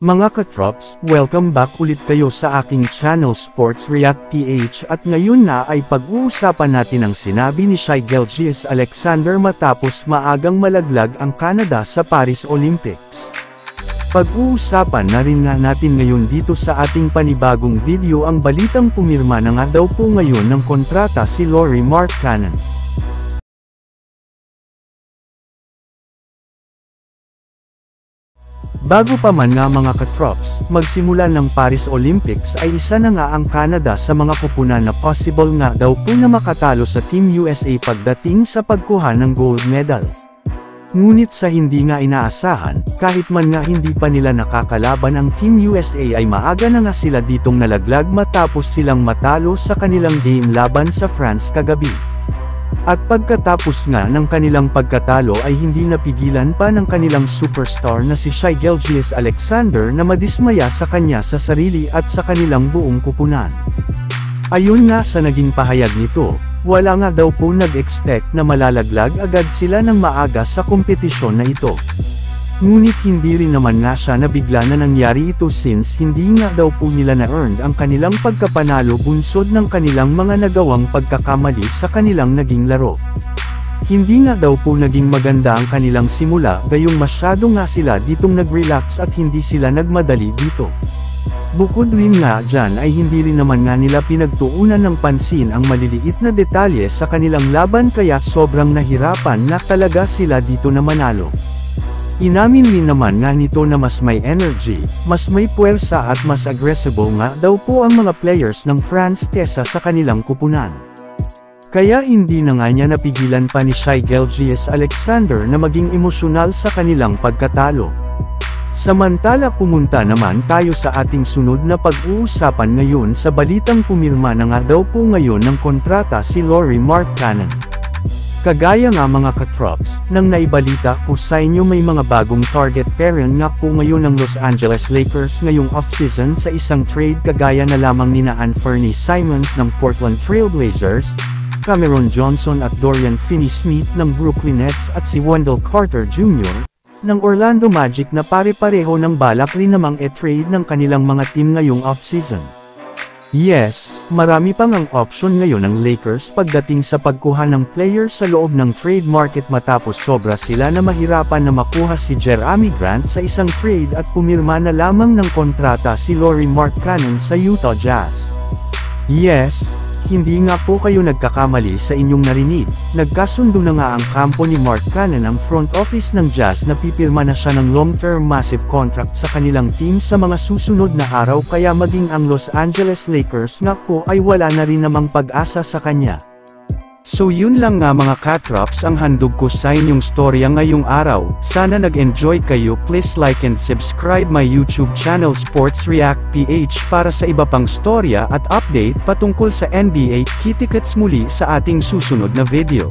Mga katrops, welcome back ulit kayo sa aking channel Sports React PH at ngayon na ay pag-uusapan natin ang sinabi ni Shai Gilgeous-Alexander matapos maagang malaglag ang Canada sa Paris Olympics. Pag-uusapan na rin nga natin ngayon dito sa ating panibagong video ang balitang pumirma na nga daw po ngayon ng kontrata si Lauri Markkanen. Bago pa man nga mga katrops, magsimula ng Paris Olympics ay isa na nga ang Canada sa mga kupunan na possible nga daw po na makatalo sa Team USA pagdating sa pagkuha ng gold medal. Ngunit sa hindi nga inaasahan, kahit man nga hindi pa nila nakakalaban ang Team USA ay maaga na nga sila ditong nalaglag matapos silang matalo sa kanilang game laban sa France kagabi. At pagkatapos nga ng kanilang pagkatalo ay hindi napigilan pa ng kanilang superstar na si Shai Gilgeous-Alexander na madismaya sa kanya sa sarili at sa kanilang buong kupunan. Ayon nga sa naging pahayag nito, wala nga daw po nag-expect na malalaglag agad sila ng maaga sa kompetisyon na ito. Ngunit hindi rin naman nga siya nabigla na nangyari ito since hindi nga daw po nila na-earned ang kanilang pagkapanalo bunsod ng kanilang mga nagawang pagkakamali sa kanilang naging laro. Hindi nga daw po naging maganda ang kanilang simula gayong masyado nga sila ditong nag-relax at hindi sila nagmadali dito. Bukod rin nga dyan ay hindi rin naman nga nila pinagtuunan ng pansin ang maliliit na detalye sa kanilang laban kaya sobrang nahirapan na talaga sila dito na manalo. Inamin rin naman nga nito na mas may energy, mas may puwersa at mas aggressive nga daw po ang mga players ng France kesa sa kanilang kupunan. Kaya hindi na nga niya napigilan pa ni Shai Gilgeous-Alexander na maging emosyonal sa kanilang pagkatalo. Samantala pumunta naman tayo sa ating sunod na pag-uusapan ngayon sa balitang pumirma na nga daw po ngayon ng kontrata si Lauri Markkanen. Kagaya nga mga katrops, nang naibalita ko sa inyo may mga bagong target pairing nga po ngayon ng Los Angeles Lakers ngayong off-season sa isang trade kagaya na lamang nina Anthony Simons ng Portland Trail Blazers, Cameron Johnson at Dorian Finney-Smith ng Brooklyn Nets at si Wendell Carter Jr. ng Orlando Magic na pare-pareho ng balak rin namang e-trade ng kanilang mga team ngayong off-season. Yes, marami pang ang option ngayon ng Lakers pagdating sa pagkuha ng player sa loob ng trade market matapos sobra sila na mahirapan na makuha si Jerami Grant sa isang trade at pumirma na lamang ng kontrata si Lauri Markkanen sa Utah Jazz. Yes, hindi nga po kayo nagkakamali sa inyong narinig, nagkasundo na nga ang kampo ni Markkanen ang front office ng Jazz na pipirma na siya ng long-term massive contract sa kanilang team sa mga susunod na araw kaya maging ang Los Angeles Lakers nga po ay wala na rin namang pag-asa sa kanya. So yun lang nga mga katrops ang handog ko sa inyong storya ngayong araw, sana nag-enjoy kayo. Please like and subscribe my YouTube channel Sports React PH para sa iba pang storya at update patungkol sa NBA. Kita-kits muli sa ating susunod na video.